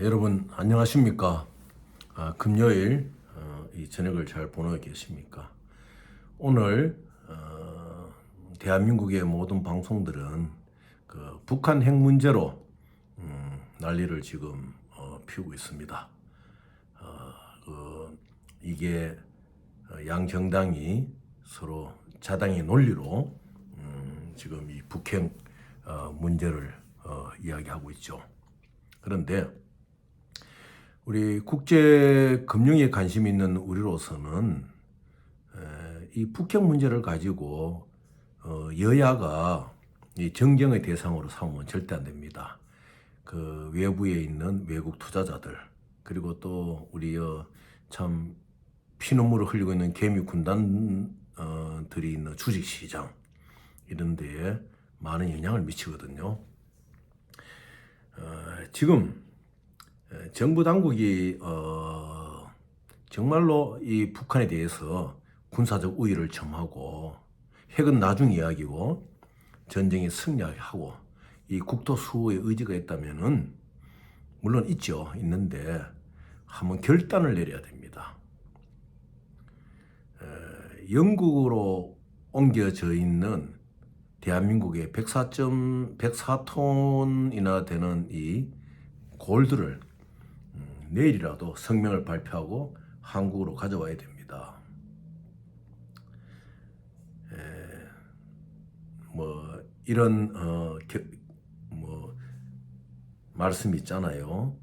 여러분 안녕하십니까? 금요일 이 저녁을 잘 보내고 계십니까? 오늘 대한민국의 모든 방송들은 그 북한 핵 문제로 난리를 지금 피우고 있습니다. 이게 양 정당이 서로 자당의 논리로 지금 이 북핵 문제를 이야기하고 있죠. 그런데 우리 국제 금융에 관심 있는 우리로서는 이 북핵 문제를 가지고 여야가 이 정경의 대상으로 삼으면 절대 안 됩니다. 그 외부에 있는 외국 투자자들, 그리고 또 우리 참 피눈물을 흘리고 있는 개미 군단들이 있는 주식시장 이런 데에 많은 영향을 미치거든요. 지금 정부 당국이 정말로 이 북한에 대해서 군사적 우위를 점하고 핵은 나중 이야기고 전쟁에 승리하고 이 국토 수호의 의지가 있다면은 물론 있는데 한번 결단을 내려야 됩니다. 영국으로 옮겨져 있는 대한민국의 104톤이나 되는 이 골드를 내일이라도 성명을 발표하고 한국으로 가져와야 됩니다. 뭐 이런 말씀이 있잖아요.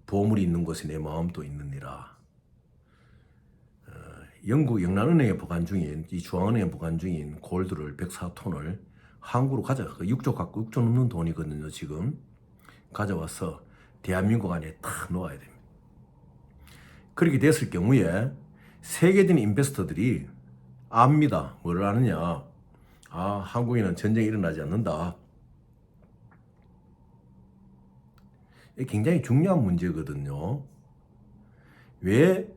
보물이 있는 곳에 내 마음도 있느니라. 영국 영란은행에 보관 중인 이 중앙은행에 보관 중인 골드를 104톤을 한국으로 가져가 6조 갖고 6조 넘는 돈이거든요. 지금 가져와서 대한민국 안에 탁 놓아야 됩니다. 그렇게 됐을 경우에 세계적인 인베스터들이 압니다. 뭐를 아느냐? 한국에는 전쟁이 일어나지 않는다. 이게 굉장히 중요한 문제거든요. 왜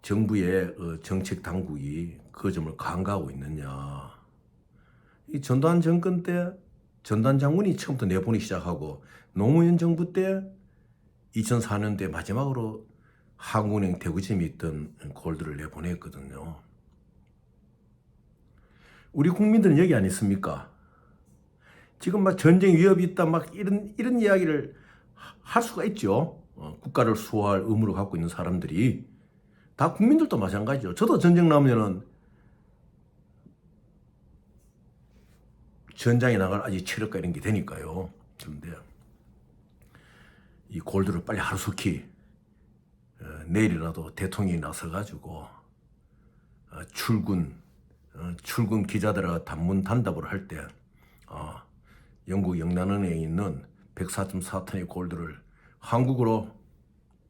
정부의 정책 당국이 그 점을 간과하고 있느냐? 이 전두환 정권 때 전두환 장군이 처음부터 내보내기 시작하고 노무현 정부 때 2004년도에 마지막으로 한국은행 대구점이 있던 골드를 내보냈거든요. 우리 국민들은 여기 안 있습니까? 지금 막 전쟁 위협이 있다 막 이런 이야기를 할 수가 있죠. 국가를 수호할 의무를 갖고 있는 사람들이 다 국민들도 마찬가지죠. 저도 전쟁 나면은 전장에 나갈 아직 체력과 이런 게 되니까요. 그런데 이 골드를 빨리 하루속히 내일이라도 대통령이 나서가지고 출근 기자들과 단답을 할 때 영국 영란은행에 있는 104.4톤의 골드를 한국으로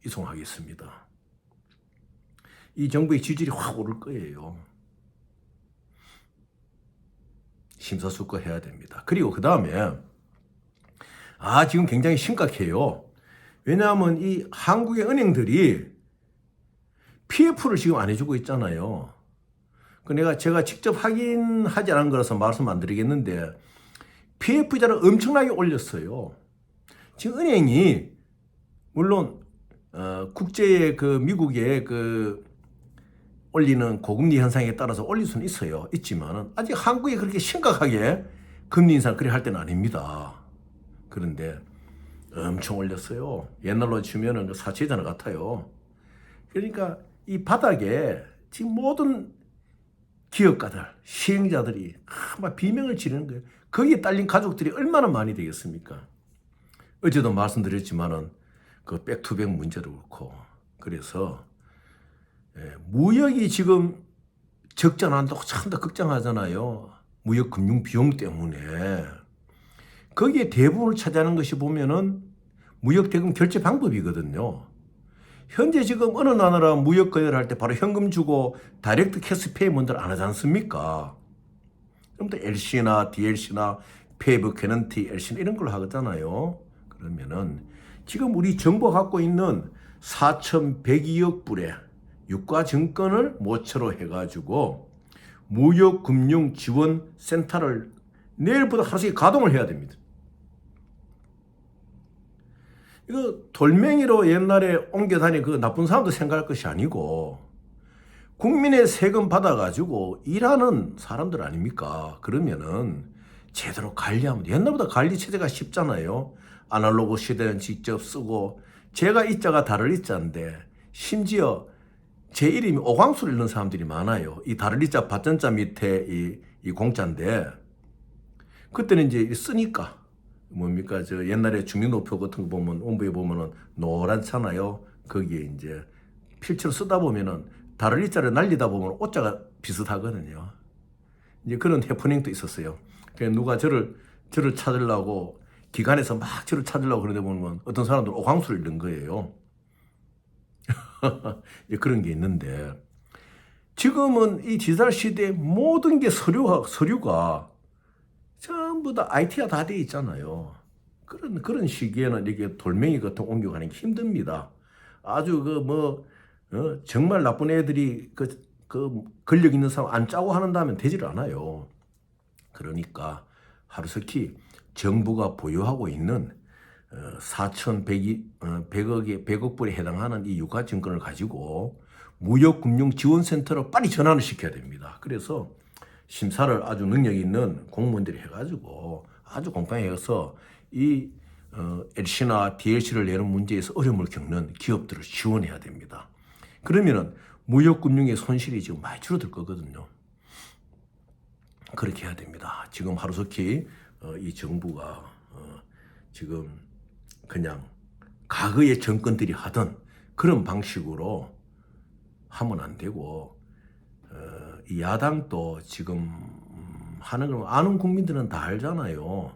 이송하겠습니다. 이 정부의 지지율이 확 오를 거예요. 심사숙고해야 됩니다. 그리고 그 다음에 지금 굉장히 심각해요. 왜냐하면 이 한국의 은행들이 PF를 지금 안 해주고 있잖아요. 제가 직접 확인하지 않은 거라서 말씀 안 드리겠는데 PF 이자를 엄청나게 올렸어요. 지금 은행이 물론 국제의 그 미국의 그 올리는 고금리 현상에 따라서 올릴 수는 있지만은 아직 한국이 그렇게 심각하게 금리 인상을 그리 할 때는 아닙니다. 그런데 엄청 올렸어요. 옛날로 치면은 사채자나 같아요. 그러니까 이 바닥에 지금 모든 기업가들, 시행자들이 막 비명을 지르는 거예요. 거기에 딸린 가족들이 얼마나 많이 되겠습니까? 어제도 말씀드렸지만은 그 백투백 문제도 그렇고 그래서 무역이 지금 적자 난다고 참 더 걱정하잖아요. 무역 금융 비용 때문에. 거기에 대부분을 차지하는 것이 보면은 무역 대금 결제 방법이거든요. 현재 지금 어느 나라라 무역 거래를 할 때 바로 현금 주고 다이렉트 캐시 페이먼트를 안 하지 않습니까? 그럼 또 LC나 DLC나 페이브 캐넌티 LC나 이런 걸로 하잖아요. 그러면은 지금 우리 정부가 갖고 있는 4,102억 불의 유가증권을 모처로 해가지고 무역금융지원센터를 내일부터 하루씩 가동을 해야 됩니다. 이거 돌멩이로 옛날에 옮겨 다니 그 나쁜 사람도 생각할 것이 아니고 국민의 세금 받아가지고 일하는 사람들 아닙니까? 그러면은 제대로 관리하면 옛날보다 관리 체제가 쉽잖아요. 아날로그 시대는 직접 쓰고 제가 이자가 다를 이자인데 심지어 제 이름이 오광수를 읽는 사람들이 많아요. 이 다를 이자 받전자 밑에 이 공자인데 그때는 이제 쓰니까 뭡니까 저 옛날에 주민노표 같은 거 보면 원부에 보면은 노랗잖아요. 거기에 이제 필체로 쓰다 보면은 다를 이자를 날리다 보면 오자가 비슷하거든요. 이제 그런 해프닝도 있었어요. 그래서 누가 저를 찾으려고 기관에서 막 저를 찾으려고 그러다 보면 어떤 사람들 오광수를 읽는 거예요. 그런 게 있는데 지금은 이 디지털 시대에 모든 게 서류가 전부 다 IT가 다 돼 있잖아요. 그런 시기에는 이렇게 돌멩이 같은 거 옮겨가는 게 힘듭니다. 아주 정말 나쁜 애들이 그 권력 있는 사람 안 짜고 한다면 되지를 않아요. 그러니까 하루속히 정부가 보유하고 있는 100억 불에 해당하는 이 유가증권을 가지고 무역금융지원센터로 빨리 전환을 시켜야 됩니다. 그래서 심사를 아주 능력 있는 공무원들이 해가지고 아주 공평하게 해서 이 LC나 DLC를 내는 문제에서 어려움을 겪는 기업들을 지원해야 됩니다. 그러면은 무역금융의 손실이 지금 많이 줄어들 거거든요. 그렇게 해야 됩니다. 지금 하루속히 이 정부가 지금 그냥 과거의 정권들이 하던 그런 방식으로 하면 안 되고 이 야당도 지금 하는 걸 아는 국민들은 다 알잖아요.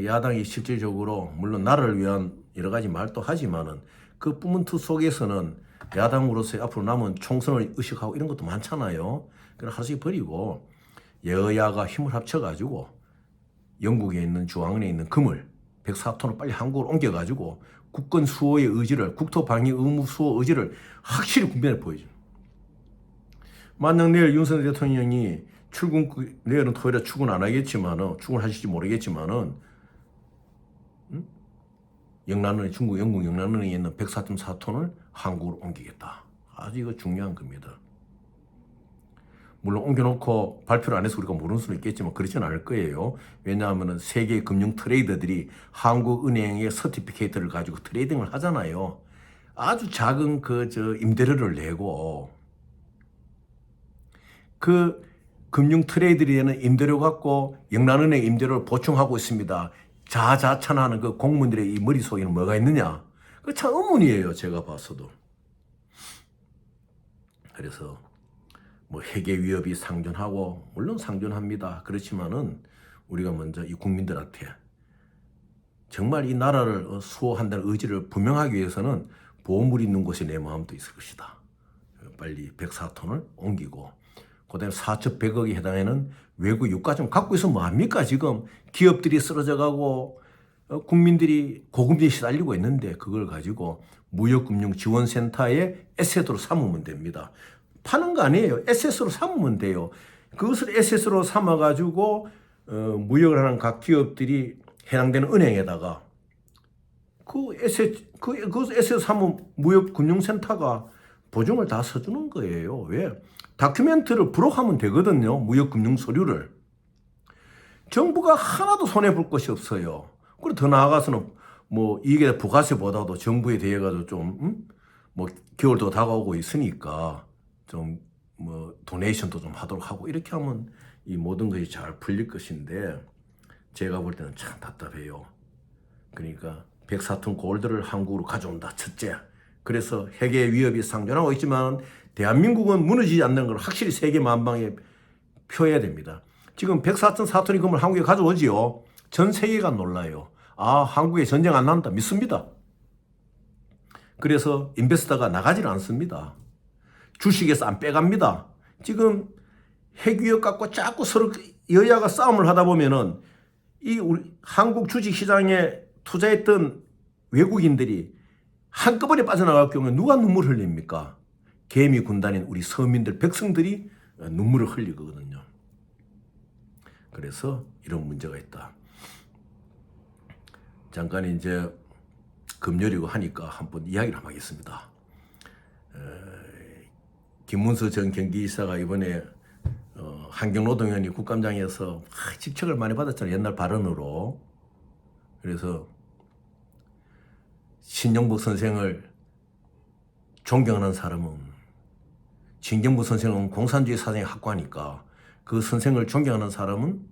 야당이 실질적으로 물론 나라를 위한 여러 가지 말도 하지만은 그 뿌문트 속에서는 야당으로서 앞으로 남은 총선을 의식하고 이런 것도 많잖아요. 그래서 하나씩 버리고 여야가 힘을 합쳐가지고 영국에 있는 중앙은행에 있는 금을 104톤을 빨리 한국으로 옮겨가지고 국권 수호의 의지를 국토방위 의무 수호 의지를 확실히 국민에 보여줘요. 만약 내일 윤석열 대통령이 내일은 토요일에 출근 안 하겠지만은 출근하실지 모르겠지만은 영란은행 중국 영국 영란은행에 있는 104.4톤을 한국으로 옮기겠다. 아주 이거 중요한 겁니다. 물론 옮겨놓고 발표를 안 해서 우리가 모르는 수는 있겠지만 그렇지는 않을 거예요. 왜냐하면 세계 금융 트레이더들이 한국은행의 서티피케이트를 가지고 트레이딩을 하잖아요. 아주 작은 임대료를 내고 그 금융 트레이드들이 되는 임대료 갖고 영란은행 임대료를 보충하고 있습니다. 자자찬하는 그 공무원들의 이 머릿속에는 뭐가 있느냐? 그 참 의문이에요. 제가 봤어도. 그래서 뭐 핵의 위협이 상존하고 물론 상존합니다. 그렇지만은 우리가 먼저 이 국민들한테 정말 이 나라를 수호한다는 의지를 분명하기 위해서는 보물이 있는 곳에 내 마음도 있을 것이다. 빨리 104톤을 옮기고 그다음에 4,100억에 해당하는 외국 유가 좀 갖고 있으면 뭐합니까? 지금 기업들이 쓰러져가고 국민들이 고금리에 시달리고 있는데 그걸 가지고 무역금융지원센터의 에셋으로 삼으면 됩니다. 파는 거 아니에요. 에셋으로 삼으면 돼요. 그것을 에셋으로 삼아가지고 무역을 하는 각 기업들이 해당되는 은행에다가 그 에셋 삼은 무역금융센터가 보증을 다 서주는 거예요. 왜? 다큐멘트를 부록하면 되거든요. 무역금융 서류를. 정부가 하나도 손해볼 것이 없어요. 그리고 더 나아가서는 뭐 이게 부가세보다도 정부에 대해 가지고 좀 겨울도 다가오고 있으니까 좀 도네이션도 좀 하도록 하고 이렇게 하면 이 모든 것이 잘 풀릴 것인데 제가 볼 때는 참 답답해요. 그러니까 104톤 골드를 한국으로 가져온다. 첫째. 그래서 핵의 위협이 상존하고 있지만 대한민국은 무너지지 않는 걸 확실히 세계 만방에 표해야 됩니다. 지금 104.4톤이 금을 한국에 가져오지요. 전 세계가 놀라요. 아, 한국에 전쟁 안 난다. 믿습니다. 그래서 인베스터가 나가질 않습니다. 주식에서 안 빼갑니다. 지금 핵 위협 갖고 자꾸 서로 여야가 싸움을 하다 보면은 우리 한국 주식시장에 투자했던 외국인들이 한꺼번에 빠져나갈 경우에 누가 눈물 흘립니까? 개미 군단인 우리 서민들, 백성들이 눈물을 흘리거든요. 그래서 이런 문제가 있다. 잠깐 이제 금요일이고 하니까 한번 이야기를 한번 하겠습니다. 김문수 전 경기지사가 이번에 환경노동위원회 국감장에서 직책을 많이 받았잖아요. 옛날 발언으로. 그래서 신영복 선생을 존경하는 사람은, 진경부 선생은 공산주의 사상에 확고하니까 그 선생을 존경하는 사람은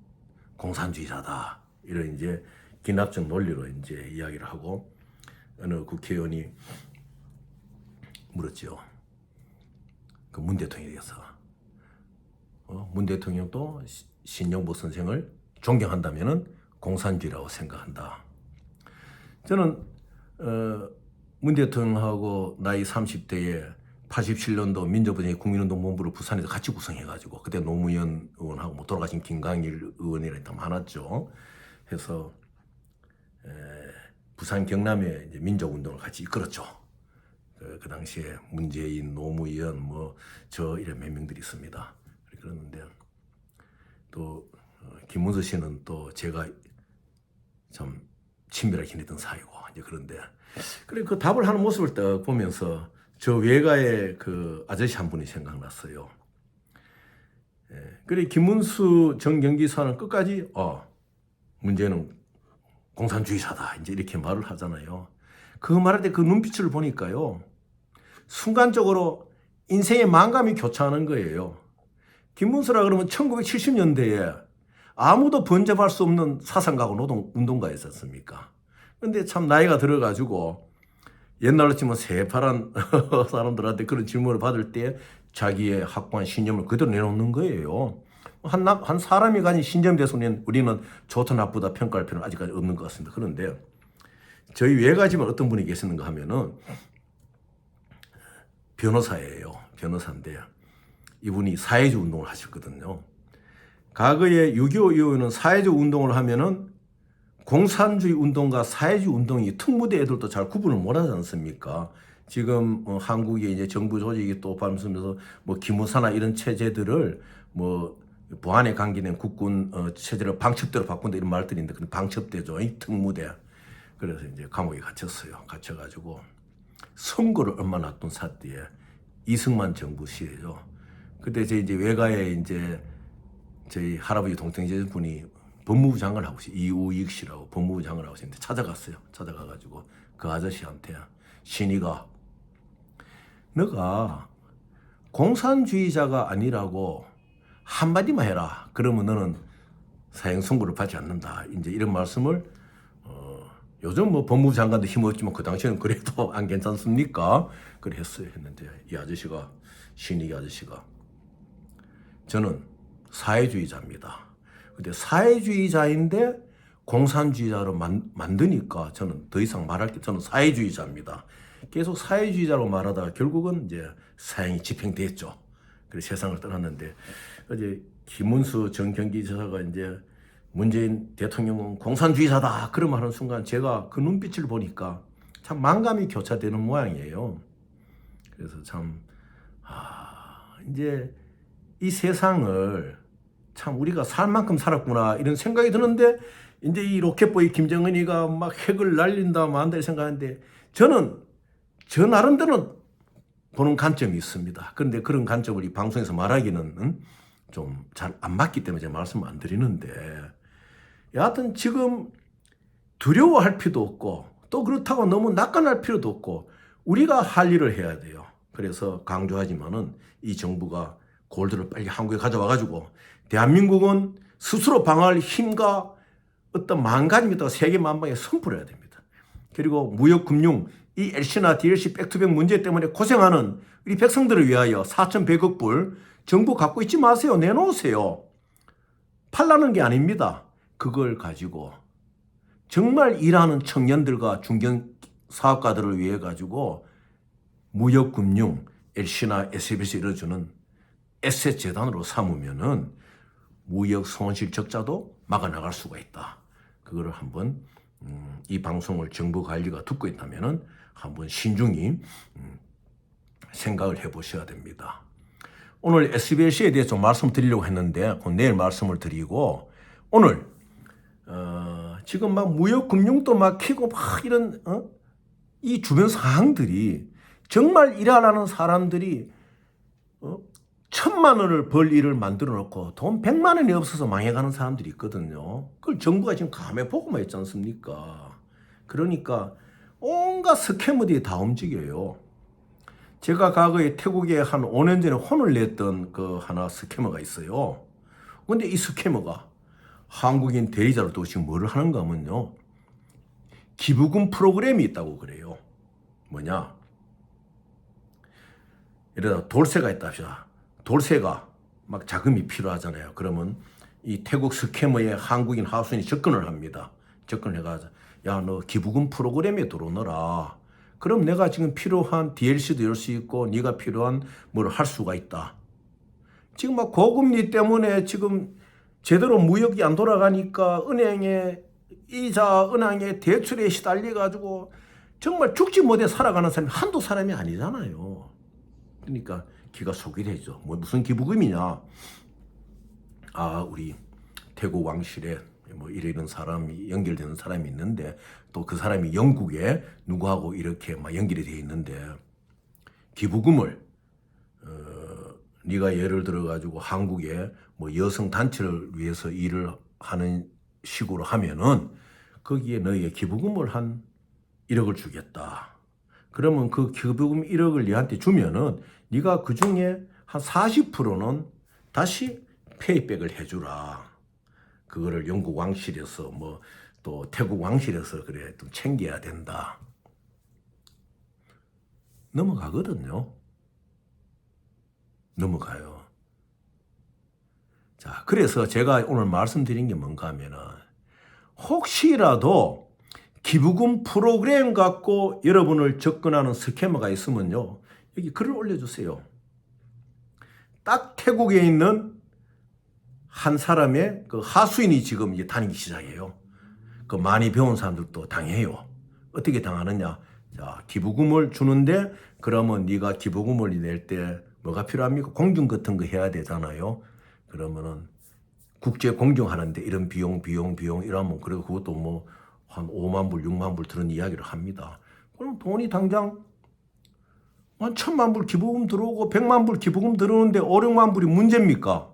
공산주의자다. 이런 이제 기납적 논리로 이제 이야기를 하고, 어느 국회의원이 물었죠. 그 문 대통령에서 문 대통령도 신영복 선생을 존경한다면은 공산주의라고 생각한다. 저는 문 대통령하고 나이 30대에 87년도 민주부정의 국민운동본부를 부산에서 같이 구성해가지고, 그때 노무현 의원하고 뭐 돌아가신 김강일 의원이랑 다 많았죠. 해서 부산 경남에 이제 민족운동을 같이 이끌었죠. 그 당시에 문재인, 노무현, 저 이런 몇 명들이 있습니다. 그랬는데 또 김문수 씨는 또 제가 참 친밀하게 지냈던 사이고, 이제 그런데 그래 그 답을 하는 모습을 딱 보면서 저 외가의 그 아저씨 한 분이 생각났어요. 그래 김문수 전 경기사는 끝까지 문제는 공산주의자다 이제 이렇게 말을 하잖아요. 그 말할 때 그 눈빛을 보니까요, 순간적으로 인생의 만감이 교차하는 거예요. 김문수라 그러면 1970년대에 아무도 번잡할 수 없는 사상가고 노동운동가였었습니까? 근데 참 나이가 들어가지고 옛날로 치면 새파란 사람들한테 그런 질문을 받을 때 자기의 확고한 신념을 그대로 내놓는 거예요. 한 사람이 가진 신념에 대해서 우리는 좋다 나쁘다 평가할 필요는 아직까지 없는 것 같습니다. 그런데 저희 외가집은 어떤 분이 계시는가 하면은 변호사예요. 변호사인데 이분이 사회주의 운동을 하셨거든요. 과거에 6.25 이후에는 사회주의 운동을 하면은 공산주의 운동과 사회주의 운동이 특무대 애들도 잘 구분을 못 하지 않습니까? 지금 한국의 이제 정부 조직이 또 발전하면서 기무사나 이런 체제들을 보안에 관계된 국군 체제를 방첩대로 바꾼다 이런 말들인데, 그건 방첩대죠. 이 특무대. 그래서 이제 감옥에 갇혔어요. 갇혀가지고 선고를 얼마 놔둔 사태에 이승만 정부 시에죠. 그때 이제 외가에 이제 저희 할아버지 동생제 분이 법무부 장관을 하고 있어요. 이우익 씨라고 법무부 장관을 하고 있는데 찾아갔어요. 찾아가가지고 그 아저씨한테 신이가 너가 공산주의자가 아니라고 한마디만 해라. 그러면 너는 사형 선고를 받지 않는다. 이제 이런 말씀을 요즘 법무부 장관도 힘없지만 그 당시에는 그래도 안 괜찮습니까? 그래 했어요. 했는데 이 아저씨가, 신익 아저씨가, 저는 사회주의자입니다. 근데 사회주의자인데 공산주의자로 만드니까 저는 더 이상 말할 게, 저는 사회주의자입니다. 계속 사회주의자로 말하다가 결국은 이제 사형이 집행됐죠. 그래서 세상을 떠났는데, 이제 김문수 전 경기지사가 이제 문재인 대통령은 공산주의자다 그런 말하는 순간 제가 그 눈빛을 보니까 참 만감이 교차되는 모양이에요. 그래서 참 이제 이 세상을 참 우리가 살 만큼 살았구나 이런 생각이 드는데, 이제 이 로켓보이 김정은이가 막 핵을 날린다 만다 생각하는데, 저는 저 나름대로 보는 관점이 있습니다. 그런데 그런 관점을 이 방송에서 말하기는 좀 잘 안 맞기 때문에 제가 말씀을 안 드리는데, 여하튼 지금 두려워할 필요도 없고 또 그렇다고 너무 낙관할 필요도 없고 우리가 할 일을 해야 돼요. 그래서 강조하지만은 이 정부가 골드를 빨리 한국에 가져와가지고 대한민국은 스스로 방어할 힘과 어떤 마음가짐이 있다고 세계 만방에 선포해야 됩니다. 그리고 무역, 금융, 이 LC나 DLC 백투백 문제 때문에 고생하는 우리 백성들을 위하여 4,100억 불 정부 갖고 있지 마세요. 내놓으세요. 팔라는 게 아닙니다. 그걸 가지고 정말 일하는 청년들과 중견 사업가들을 위해 가지고 무역, 금융, LC나 SBS 이뤄주는 에셋 재단으로 삼으면은 무역 손실 적자도 막아나갈 수가 있다. 그거를 한번 이 방송을 정부 관리가 듣고 있다면은 한번 신중히 생각을 해보셔야 됩니다. 오늘 SBS에 대해서 좀 말씀드리려고 했는데 내일 말씀을 드리고, 오늘 지금 막 무역 금융도 막 키고 막 이런 이 주변 상황들이 정말 일하라는 사람들이 1,000만 원을 벌 일을 만들어 놓고 돈 100만 원이 없어서 망해가는 사람들이 있거든요. 그걸 정부가 지금 감해 보고만 있지 않습니까? 그러니까 온갖 스캐머들이 다 움직여요. 제가 과거에 태국에 한 5년 전에 혼을 냈던 그 하나 스캐머가 있어요. 근데 이 스캐머가 한국인 대리자로 또 지금 뭐를 하는가 하면요. 기부금 프로그램이 있다고 그래요. 뭐냐? 예를 들어 돌쇠가 있다 합시다. 돌쇠가 막 자금이 필요하잖아요. 그러면 이 태국 스캐머에 한국인 하수인이 접근을 합니다. 접근을 해가지고 야, 너 기부금 프로그램에 들어오너라. 그럼 내가 지금 필요한 DLC도 열 수 있고 네가 필요한 뭘 할 수가 있다. 지금 막 고금리 때문에 지금 제대로 무역이 안 돌아가니까 은행에 이자, 은행에 대출에 시달려가지고 정말 죽지 못해 살아가는 사람이 한두 사람이 아니잖아요. 그러니까 기가 속이 되죠. 뭐 무슨 기부금이냐? 아, 우리 태국 왕실에 뭐 이런 사람이 연결되는 사람이 있는데 또 그 사람이 영국에 누구하고 이렇게 막 연결이 돼 있는데 기부금을 네가 예를 들어 가지고 한국에 뭐 여성 단체를 위해서 일을 하는 식으로 하면은 거기에 너희의 기부금을 한 1억을 주겠다. 그러면 그 기부금 1억을 너한테 주면은 네가 그 중에 한 40%는 다시 페이백을 해주라. 그거를 영국 왕실에서 뭐 또 태국 왕실에서 그래 좀 챙겨야 된다. 넘어가거든요. 넘어가요. 자, 그래서 제가 오늘 말씀드린 게 뭔가 하면은 혹시라도 기부금 프로그램 갖고 여러분을 접근하는 스캐머가 있으면요. 여기 글을 올려주세요. 딱 태국에 있는 한 사람의 그 하수인이 지금 이제 다니기 시작해요. 그 많이 배운 사람들도 당해요. 어떻게 당하느냐? 자, 기부금을 주는데 그러면 네가 기부금을 낼 때 뭐가 필요합니까? 공증 같은 거 해야 되잖아요. 그러면은 국제 공증하는데 이런 비용 이러면 그리고 그것도 뭐 한 5만 불, 6만 불 들은 이야기를 합니다. 그럼 돈이 당장 한 1,000만 불 기부금 들어오고 100만 불 기부금 들어오는데 5, 6만 불이 문제입니까?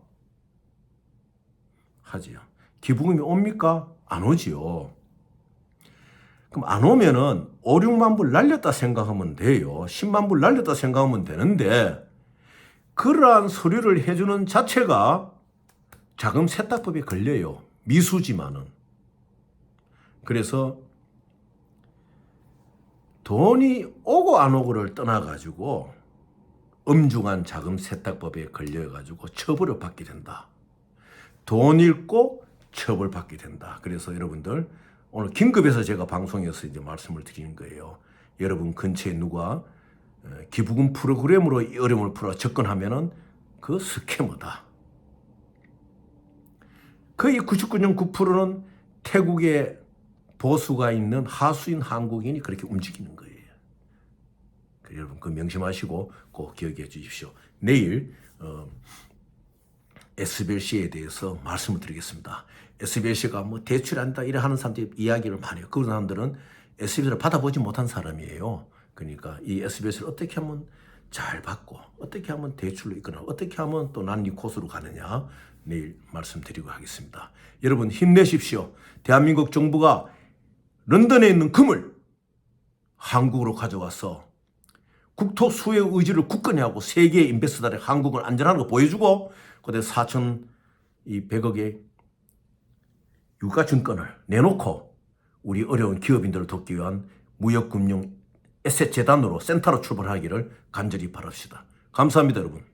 하지요. 기부금이 옵니까? 안 오지요. 그럼 안 오면은 5, 6만 불 날렸다 생각하면 돼요. 10만 불 날렸다 생각하면 되는데 그러한 서류를 해주는 자체가 자금 세탁법에 걸려요. 미수지만은. 그래서 돈이 오고 안 오고를 떠나가지고 엄중한 자금 세탁법에 걸려가지고 처벌을 받게 된다. 돈 잃고 처벌받게 된다. 그래서 여러분들 오늘 긴급해서 제가 방송에서 이제 말씀을 드리는 거예요. 여러분 근처에 누가 기부금 프로그램으로 이 어려움을 풀어 접근하면은 그 스캐머다. 거의 99.9%는 태국에 보수가 있는 하수인 한국인이 그렇게 움직이는 거예요. 여러분 그 명심하시고 꼭 기억해 주십시오. 내일 SBLC에 대해서 말씀을 드리겠습니다. SBLC가 뭐 대출한다 이래 하는 사람들이 이야기를 많이 해요. 그런 사람들은 SBLC를 받아보지 못한 사람이에요. 그러니까 이 SBLC를 어떻게 하면 잘 받고 어떻게 하면 대출로 이거나 어떻게 하면 또 난 이 코스로 가느냐 내일 말씀드리고 하겠습니다. 여러분 힘내십시오. 대한민국 정부가 런던에 있는 금을 한국으로 가져와서 국토 수의 의지를 굳건히 하고 세계 인베스터들의 한국을 안전한 거 보여주고 그때 4,100억의 유가증권을 내놓고 우리 어려운 기업인들을 돕기 위한 무역금융 에셋재단으로 센터로 출발하기를 간절히 바랍시다. 감사합니다, 여러분.